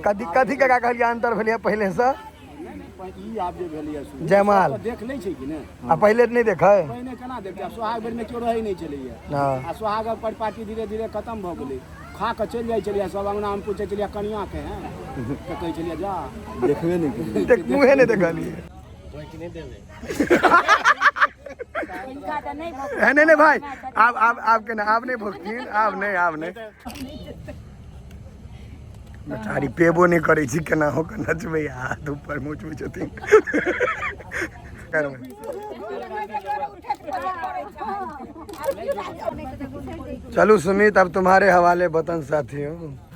कथी कथी के का कहलिए अंतर भेलिए पहले से ई आब जे भेलिए जयमाल देख नहीं छै कि ने आ पहले नहीं देखे पहिने केना देखते सोहाग बेर में केओ रहै नहीं छलैया आ सोहाग परिपाटी धीरे धीरे खत्म भ गेलै खा के चल जाय छलिए सब अंगना में पूछे छलिए कनिया के हैं तो कहै छलिए जा देखबे नहीं देख मुंहे नहीं देखलिए नहीं भाई आप के ना आप नहीं भोगतीन आप नहीं बेचारी पेबो नहीं करे छी केना हो के नचबे हाथ ऊपर मुचबे छथिन चलू सुमित अब तुम्हारे हवाले बतन साथियों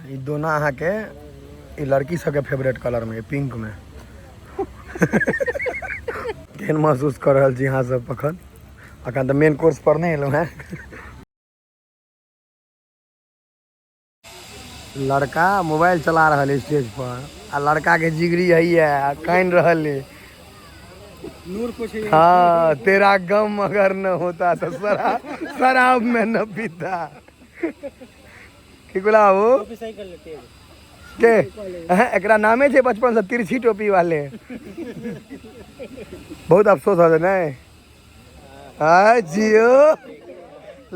ये दोनों अहाँ के ये लड़की सब के फेवरेट कलर में पिंक में केहन महसूस कर रहा जी यहाँ सब अखन तो मेन कोर्स पर नहीं एलहुँ हैं लड़का मोबाइल चला रहा है स्टेज पर आ लड़का के जिगरी है कान रहा है हाँ तेरा गम अगर न होता तो शराब में न पीता वो के एकरा नामे छे बचपन से तिरछी टोपी वाले बहुत अफसोस हो नहीं जियो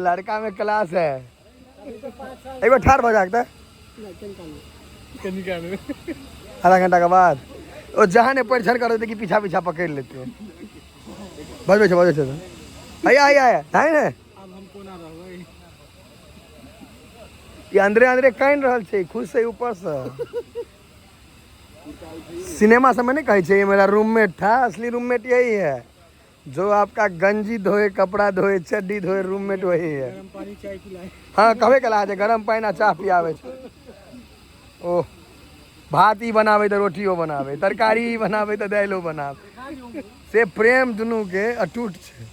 लड़का में क्लास है एक बार ठार बजा के आधा घंटा के बाद वो जहाँ ने परीक्षण कर देते कि पीछा पीछा पकड़ लेते हैं बजबे आया है ने ये अंदरे कान रहल छे खुद से ऊपर से सिनेमा समय नहीं कहे छे ये मेरा रूममेट था असली रूममेट यही है जो आपका गंजी धोए कपड़ा धोए चड्डी धोए रूममेट वही है हाँ कहे कला गरम पानी चाह पियावे ओह भात ही बनावे तो रोटियो बनावे तरकारी ही बनावे तो दालो बनावे से प्रेम दुनू के अटूट छे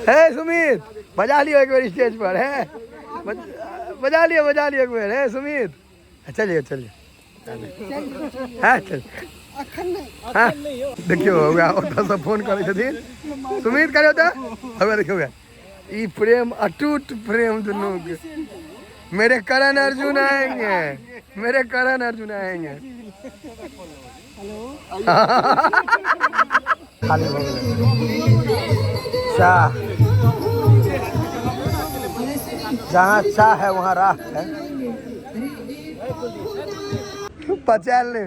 है सुमित बजा लियो एक बार स्टेज पर है बजा लियो एक बार है सुमित चलिए हाँ चल हाँ देखियो से फोन करे सुमित करे देखियो ये प्रेम अटूट प्रेम दोनों के मेरे करण अर्जुन आएंगे खाली चाह जहाँ चाह है वहाँ राह है पचाल ले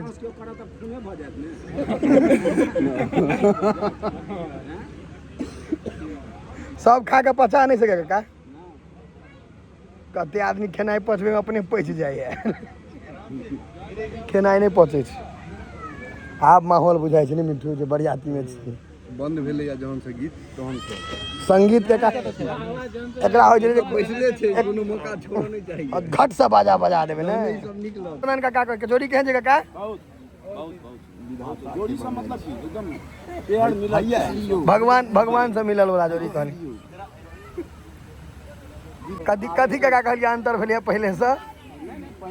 सब खा के पचा नहीं सकेगा का कते आदमी खेनाई पचबे में अपने पच जाए खेनाई नहीं पचे आप माहौल बुझाई छै मिठू जे बरियाती में छी बंद भेले या जहन से गीत तहन से संगीत के एकरा हो जे बैसले छै कोनो मौका छोड़ नहीं चाहिए और घट से बाजा बजा देबे ने सब निकल नन का के जोड़ी केहन जगह का बहुत जोड़ी से मतलब की एकदम पेड़ मिलल भगवान से मिलल वाला जोड़ी कहली कथी के का कहलिए अंतर भेलिए पहले से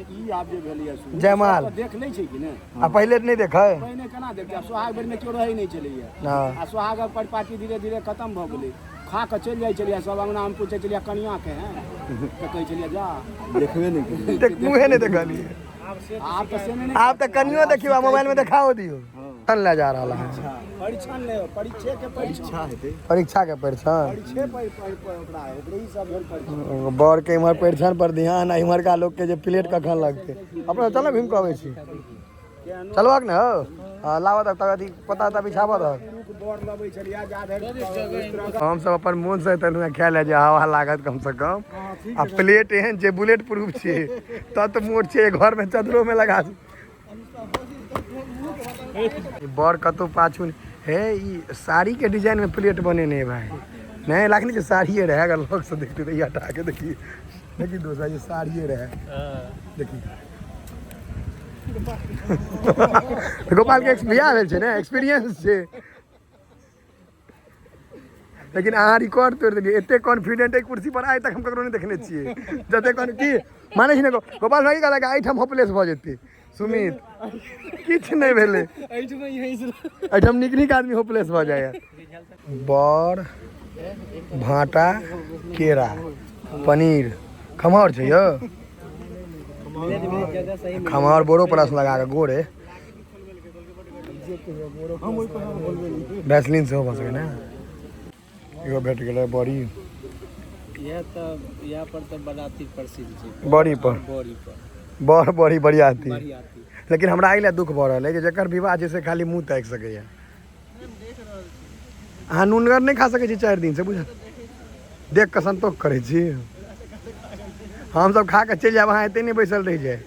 ई आब जे भेलिए जयमाल देख नहीं छै कि ने आ पहले नहीं देखे पहिने केना देखते सोहाग बेर में केओ रहै नहीं छलैया आ सोहाग परिपाटी धीरे धीरे खत्म भ गेलै खा के चल जाय छलिए सब अंगना में पूछे छलिए कनिया के हैं तो कहै छलिए जा देखबे नहीं देख मुंहे नहीं देखलिए आप तो कनियो देखियो मोबाइल में दिखाओ दियो तन ले जा रहा है परीक्षण ले परीक्षा के परीक्षा हेतै परीक्षा के परीक्षण परीक्षा पर ओकरा ओकरे सब भेल परीक्षा बर के इमहर परीक्षण पर ध्यान इमहर का लोग के जे प्लेट कखन लगते अपना चलो घूम के आवे छी चलवाक न हो लावा तक पता ता बिछावा हम सब अपन मन से तनुआ ख्याल है जे हवा लागत कम से कम आ प्लेट एहन जे बुलेट प्रूफ छे त मोट छे घर में चदरो में लगा बर कतो पाछू है ई साड़ी के डिजाइन में प्लेट बने नहीं भाई नहीं लागनी के साड़िए रहे अगर लोग से देखते तो ये हटा के देखिए दोस्त ये साड़िए रहे देखिए गोपाल के बियाह भेल छै ने एक्सपीरियंस छै लेकिन अहाँ रिकॉर्ड तोड़ देलिए एते कॉन्फिडेंट है कुर्सी पर आइ तक हम ककरो नहीं देखने छिए जते कौन की माने छी ने गोपाल भाई कहला कि आइठम होपलेस भ जेतै सुमित किछ नहीं भेले आइठम निक आदमी होपलेस भ जाए बर भाटा केरा पनीर खमहर चाहिए खमहर बोरो प्लस लगा के गोरे वैसलीन से हो सके ना एगो भेट गेलै बड़ी यहाँ पर तो बनाती प्रसिद्ध छै बड़ी पर बड़ बड़ी बरियाती लेकिन हमरा अइले दुख भऽ रहल है कि जकर विवाह जैसे खाली मुँह ताकि सकैए अहाँ नूनगर नहीं खा सकै छी 4 दिन से बुझल देख के संतोष करै छी हम सब खा के चलि जाब अहाँ एते नहीं बैसल रहि जाए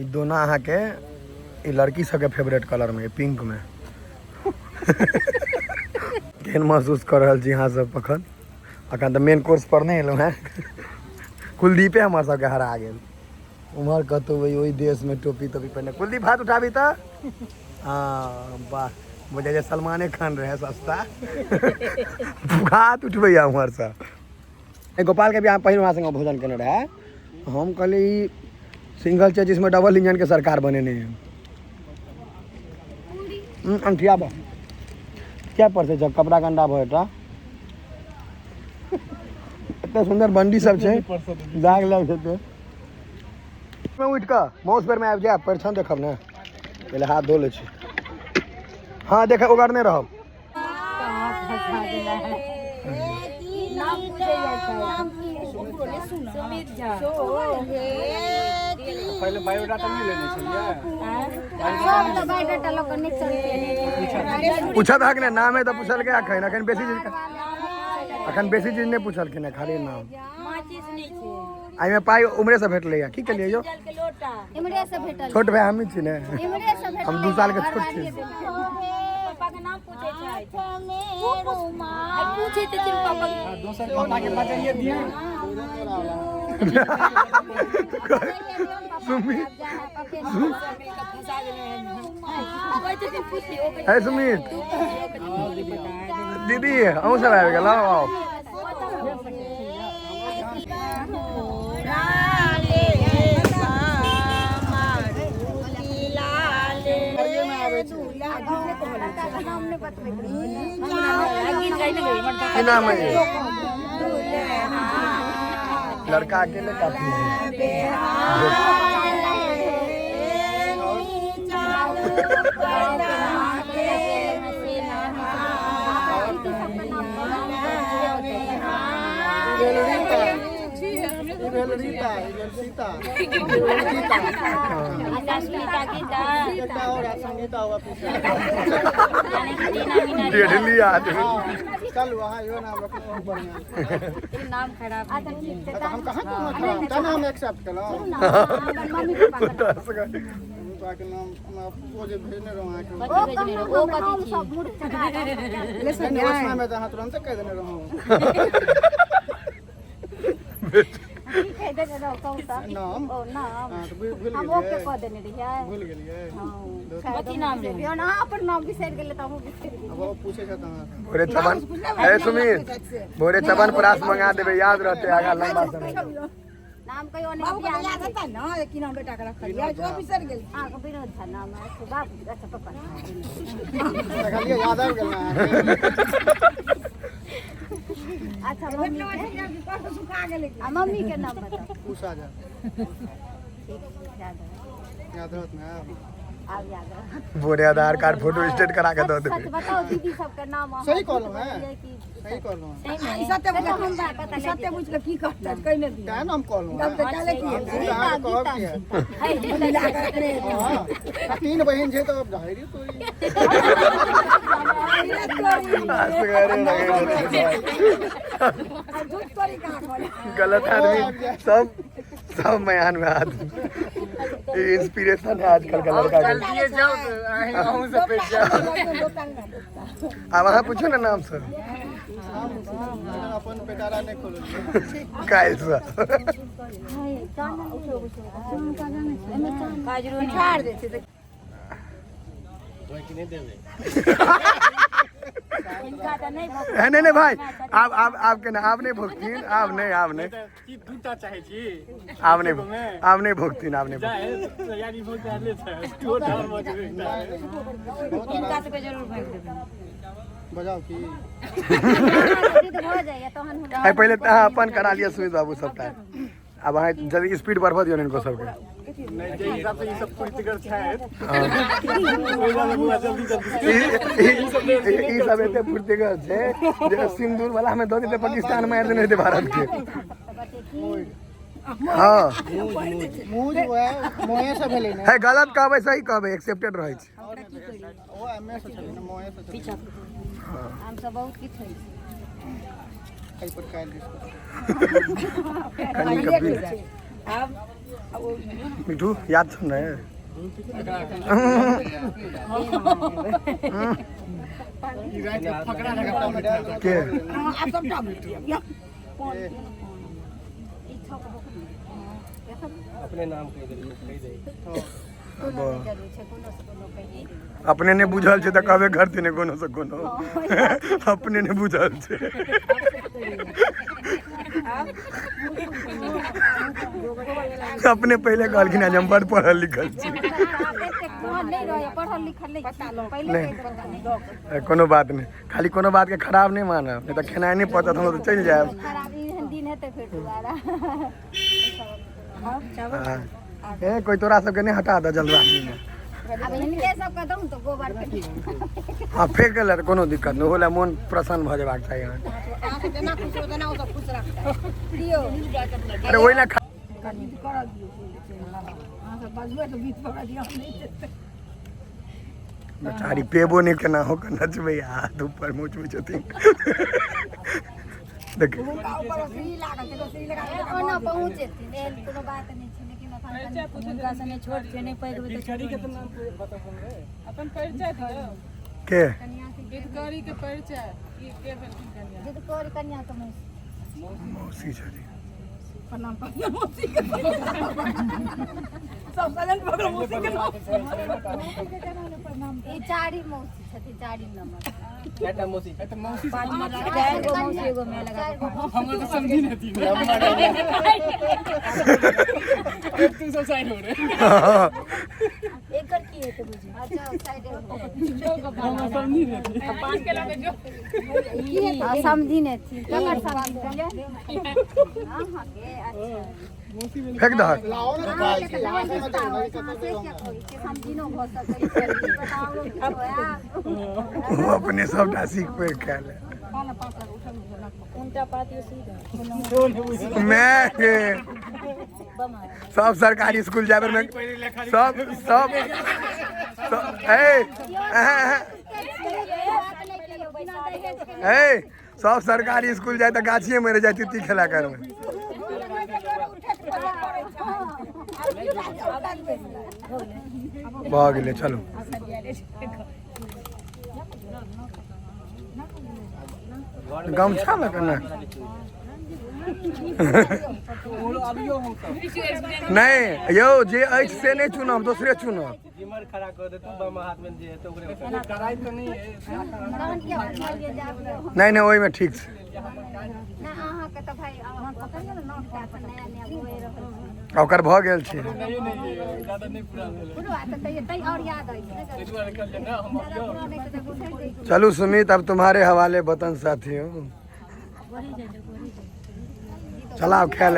ई दोनों अहाँ के ई लड़की सबके फेवरेट कलर में पिंक में केहन महसूस कर रहल छी अहाँ सब अखन तऽ मेन कोर्स पर नहीं एलहुँ हैं कुलदीपे हमार सबके हरा गेल उम्हर कतौ वही देश में टोपी तोपी पहने कुलदीप हाथ उठाबी तऽ हाँ वाह मुझे जे सलमाने खान रहे सस्ता हाथ उठबै उम्हर से गोपाल के भी पहिने वहाँ संग भोजन केने रहे हम कहली सिंगल छै जिसमें डबल इंजन के सरकार बनेने है अंठिया बा क्या परसे जब कपड़ा गंदा भटा इतने सुंदर बंडी सब छै दाग लग जेते मैं उठ के माउस पर में आबि जाए परिछन देखब ने पहले हाथ धो ले छी हाँ देखे उगरने रहब पहले बायोडाटा नहीं लेने छलिए पूछत हक ने नाम है तो पूछल के अखन बेसी चीज नहीं पूछलखिन खाली नाम आई में पाई उम्रे से भेटले की कलिए यो छोट भाई हम छी ने हम 2 साल के छोट छी पापा के नाम पूछे छै पूछे त तुम पापा दोसर पापा के बजाइए दिए सुमित दीदी अहूँ सब आबि गेल आओ नाम है लड़का अकेले काफी चल वहाँ यो नाम रखो बढ़िया नाम खराब हम कहाँ खराब का नाम एक्सेप्ट करो मम्मी पापा के नाम वो जे भेजने रहो आके ओ कथि सब मूड चढ़ा ले में तो तुरंत कह देने रहो नाम ओ नाम हम ओके कह देने रहिए भूल गेलिए हां कथि नाम रे ना अपन नाम बिसर गेले त हम बिसर गेली अब वो पूछे छ त भोरे चबन ए सुमित भोरे चबन प्रास मंगा देबे याद रहते आगा लंबा समय नाम कहियो नहीं याद रहता ना कि नाम बेटा के रखलिए जो बिसर गेल हां विनोद था नाम है बाप अच्छा पापा रखलिए याद आ गेल ना अच्छा मम्मी के सुखा गेले मम्मी के नाम बता उषा जा याद रहत ना अब याद बोरे आधार कार्ड फोटो स्टेट करा के दो दे सच बताओ दीदी सब का नाम सही कहलो है सही कहलो ई सत्य बुझ हम पता सत्य बुझ के की करता कहने दी का नाम कहलो गप तो डाले की हां 3 बहन छे तो अब धारी तोरी गलत आदमी सब मैदान में हाथ इंस्पिरेशन है आजकल का लड़का जल्दी जाओ तो से पेट जाओ अब वहाँ पूछो ना नाम सर अपन पेटारा ने खोलो काल से काजरू नहीं छाड़ देते कि नहीं देवे नहीं भाई आप के ना आप नहीं भुगतीन आप नहीं की दूटा चाहे छी आप नहीं भुगतीन आप नहीं यानी भोग डाले छै तो डर मत इनका तो जरूर भाग देबे बजाओ की हो जाइए तो हम है पहले हाँ अपन करा लिया सुमित बाबू सबका। अब हाँ जल्दी स्पीड बढ़वा दियो इनको सबके। नहीं जे हिसाब से ये सब पूर्तिगर छाए ई सब एते पूर्तिगर छे जे सिंदूर वाला हमें दो देते पाकिस्तान में देने देते भारत के। हाँ मुंह जो है मोए से भेलै ने है गलत कहबै सही कहबै एक्सेप्टेड रहै छै। ओ एमए से छलै ने मोए से छलै हम सब बहुत किछ है कई पर काल दिस कनी कभी मिठू याद छ न ई रात के फकड़ा झगड़ा में डाल दो के अपने नाम कह दे अपने ने बुझल छै त कहबे घर ने कोनो से कोनो अपने ने बुझल छै। अपने पहले कहलखिन आज हम बड़ पढ़ल लिखल छी। कोनो बात नहीं खाली कोनो बात के खराब नहीं मानब नहीं तो खेनाई नहीं पड़ता हम तो चल जाए। ए कोई तोरा सबके नहीं हटा दे जल्दबाजी में। अब इनके सब का दूं तो गोबर पे हाँ फेंक ले कोनो दिक्कत नहीं होला मन प्रसन्न भ जेबाक चाहिए। आंख जना खुश हो जना तो खुश रखता है दियो अरे वही ना बेचारी पेबो नहीं केना हो के नचबे हाथ ऊपर मुचबे छथिन। देख ओना पहुंचे थी कोनो बात नहीं छै लेकिन अपन उनका सने छोट छै नहीं पैग तो छड़ी के नाम बता अपन परिचय था के जिदकोरी के परिचय के भेलखिन कन्या जिदकोरी कन्या तो मौसी छथि प्रणाम मौसी के सब साइलेंट पकड़ मौसी के ई चारी मौसी छथि चारी नंबर एटा मौसी पांच चार गो मौसी एगो में लगा हम तो समझी नहीं थी एक तू सब साइड हो रे एकर की है तो बुझी अच्छा साइड हम समझी नहीं थी 5 किलो में जो हां समझी नहीं थी ककर समझी हां हां के अच्छा फेंक दह लाओ ना भाई से यहां से मत समझी नो हो सके बताओ लोग क्या होया वो अपने सबटा सीख पे खा ले उल्टा पाती सीधा मैं के सब सरकारी स्कूल जाबर में सब सब ए सब सरकारी स्कूल जाए तो गाछिए में रह जाए चुट्टी खेला कर में भऽ गेलै चलो गमछा में करना नहीं यो जे अछि से नहीं चुनब दूसरे चुनब जिमर खड़ा कर दे तू बाम हाथ में जे तो ओकरे कराई तो नहीं है नहीं नहीं ओहि में ठीक छै ना अहाँ के त भाई अहाँ पकड़ियो ना नाम का नया नया होए रहल ओकर भऽ गेल छै नहीं ज्यादा नहीं पूरा भेल पूरा त तई और याद आई इस बार कर लेना हम अब चलो सुमित अब तुम्हारे हवाले वतन साथियों चलाओ खेल